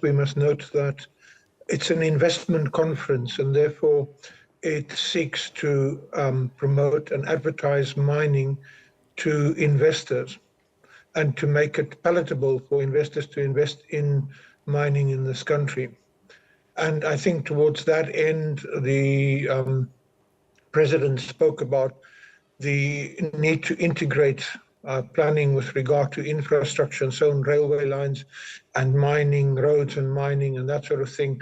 we must note that it's an investment conference, and therefore it seeks to promote and advertise mining to investors and to make it palatable for investors to invest in mining in this country. And I think towards that end, the President spoke about the need to integrate planning with regard to infrastructure, and so on, railway lines and mining, roads and mining and that sort of thing,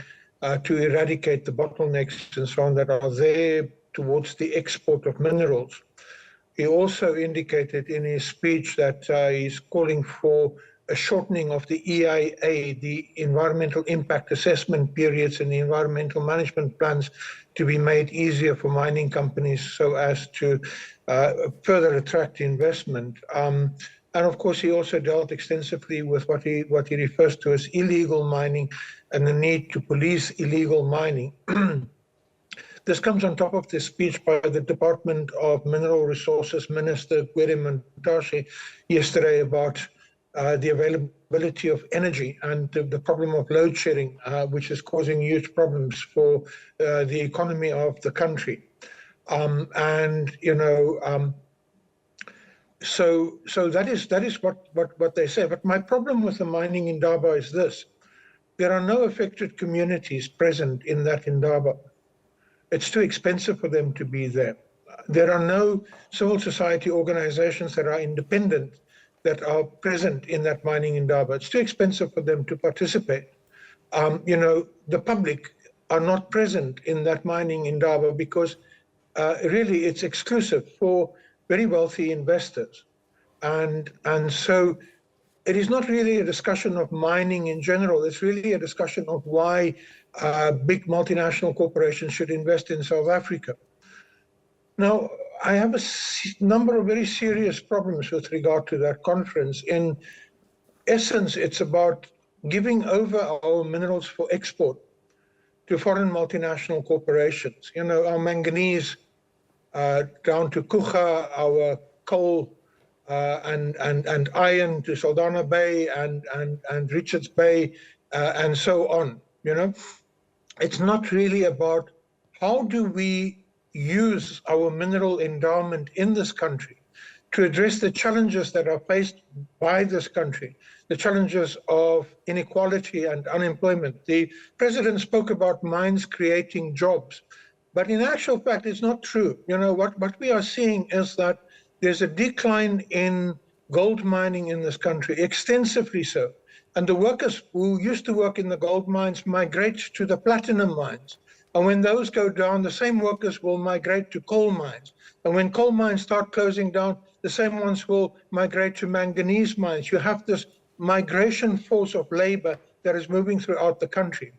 to eradicate the bottlenecks and so on that are there towards the export of minerals. He also indicated in his speech that he's calling for a shortening of the EIA, the environmental impact assessment periods and the environmental management plans, to be made easier for mining companies so as to further attract investment. And of course, he also dealt extensively with what he refers to as illegal mining and the need to police illegal mining. This comes on top of the speech by the Department of Mineral Resources Minister Gwede Mantashe yesterday about the availability of energy and the problem of load shedding, which is causing huge problems for the economy of the country. So that is what they say. But my problem with the mining Indaba is this: there are no affected communities present in that Indaba. It's too expensive for them to be there. There are no civil society organizations that are independent that are present in that mining Indaba. It's too expensive for them to participate. The public are not present in that mining Indaba because really it's exclusive for very wealthy investors. And so it is not really a discussion of mining in general. It's really a discussion of why big multinational corporations should invest in South Africa. Now, I have a number of very serious problems with regard to that conference. In essence, it's about giving over our minerals for export to foreign multinational corporations. Our manganese down to Kucha, our coal and iron to Saldanha Bay and Richards Bay and so on. It's not really about how do we use our mineral endowment in this country to address the challenges that are faced by this country, the challenges of inequality and unemployment. The President spoke about mines creating jobs, but in actual fact, it's not true. What we are seeing is that there's a decline in gold mining in this country, extensively so. And the workers who used to work in the gold mines migrate to the platinum mines. And when those go down, the same workers will migrate to coal mines. And when coal mines start closing down, the same ones will migrate to manganese mines. You have this migration force of labor that is moving throughout the country.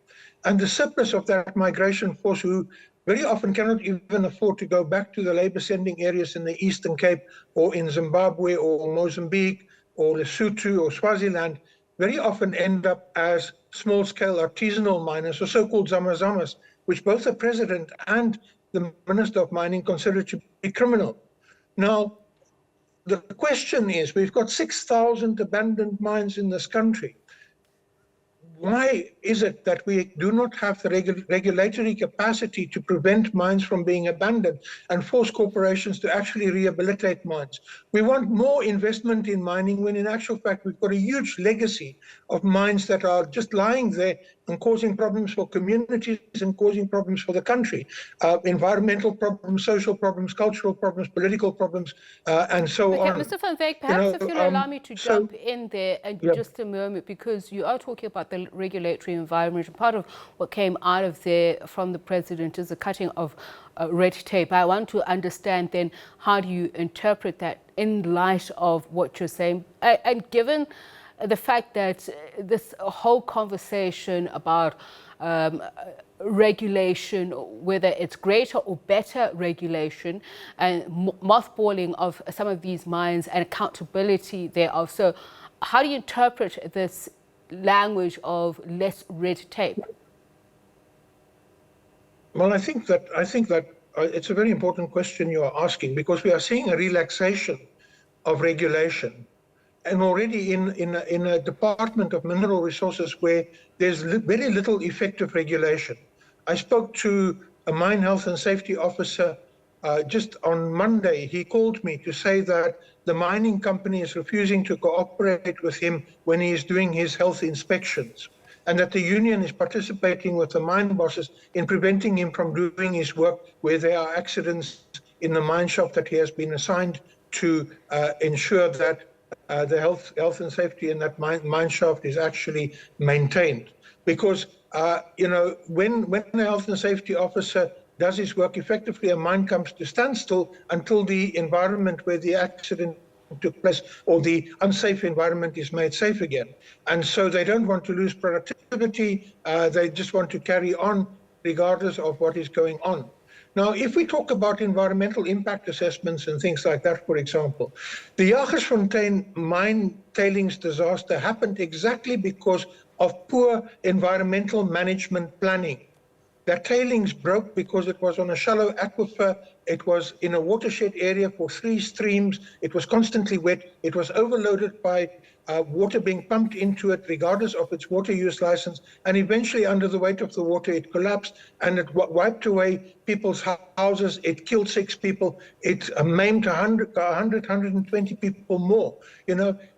And the surplus of that migration force, who very often cannot even afford to go back to the labor sending areas in the Eastern Cape or in Zimbabwe or Mozambique or Lesotho or Swaziland, very often end up as small-scale artisanal miners or so-called zamazamas, which both the President and the Minister of Mining consider to be criminal. Now, the question is, we've got 6,000 abandoned mines in this country. Why is it that we do not have the regulatory capacity to prevent mines from being abandoned and force corporations to actually rehabilitate mines? We want more investment in mining when in actual fact we've got a huge legacy of mines that are just lying there and causing problems for communities and causing problems for the country. Environmental problems, social problems, cultural problems, political problems, and so on. Mr. Van Wyk, perhaps if you'll allow me to jump in there just a moment, because you are talking about the regulatory environment. Part of what came out of there from the President is the cutting of red tape. I want to understand then, how do you interpret that in light of what you're saying? And given the fact that this whole conversation about regulation, whether it's greater or better regulation, and mothballing of some of these mines and accountability thereof. So how do you interpret this language of less red tape? Well, I think that it's a very important question you are asking, because we are seeing a relaxation of regulation. and already in a department of mineral resources where there's very little effective regulation. I spoke to a mine health and safety officer just on Monday. He called me to say that the mining company is refusing to cooperate with him when he is doing his health inspections, and that the union is participating with the mine bosses in preventing him from doing his work where there are accidents in the mine shop that he has been assigned to ensure that the health and safety in that mine shaft is actually maintained. Because when the health and safety officer does his work effectively, a mine comes to standstill until the environment where the accident took place or the unsafe environment is made safe again. And so they don't want to lose productivity. They just want to carry on regardless of what is going on. Now, if we talk about environmental impact assessments and things like that, for example, the Jagersfontein mine tailings disaster happened exactly because of poor environmental management planning. That tailings broke because it was on a shallow aquifer. It was in a watershed area for 3 streams. It was constantly wet. It was overloaded by water being pumped into it, regardless of its water use license. And eventually, under the weight of the water, it collapsed and it wiped away people's houses. It killed 6 people. It maimed 120 people more.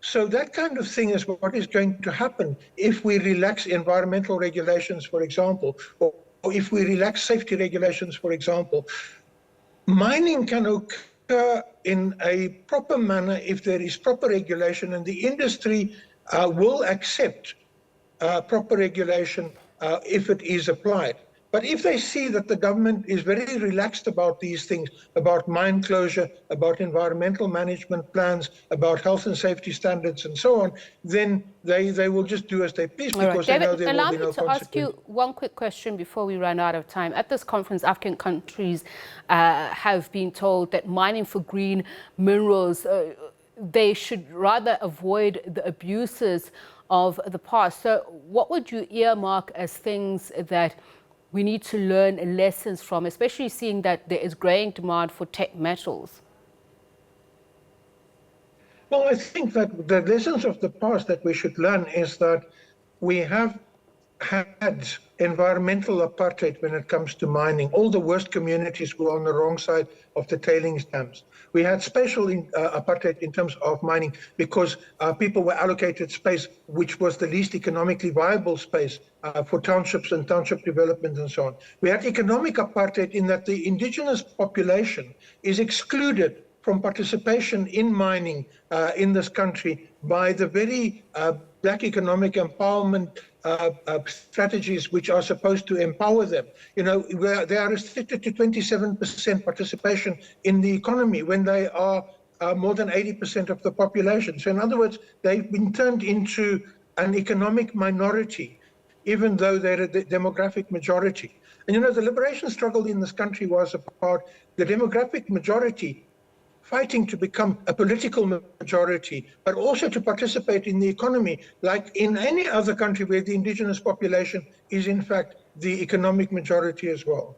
So that kind of thing is what is going to happen if we relax environmental regulations, for example, or if we relax safety regulations, for example. Mining can occur in a proper manner if there is proper regulation, and the industry will accept proper regulation if it is applied. But if they see that the government is very relaxed about these things, about mine closure, about environmental management plans, about health and safety standards and so on, then they will just do as they please because they know there will be no consequence. Allow me to ask you one quick question before we run out of time. At this conference, African countries have been told that mining for green minerals, they should rather avoid the abuses of the past. So what would you earmark as things that we need to learn lessons from, especially seeing that there is growing demand for tech metals? Well, I think that the lessons of the past that we should learn is that we have had environmental apartheid when it comes to mining. All the worst communities were on the wrong side of the tailings dams. We had spatial apartheid in terms of mining because people were allocated space which was the least economically viable space for townships and township development and so on. We had economic apartheid in that the indigenous population is excluded from participation in mining in this country by the very black economic empowerment strategies which are supposed to empower them. They are restricted to 27% participation in the economy when they are more than 80% of the population. So in other words, they've been turned into an economic minority, even though they're a demographic majority. And the liberation struggle in this country was about the demographic majority fighting to become a political majority, but also to participate in the economy, like in any other country where the indigenous population is in fact the economic majority as well.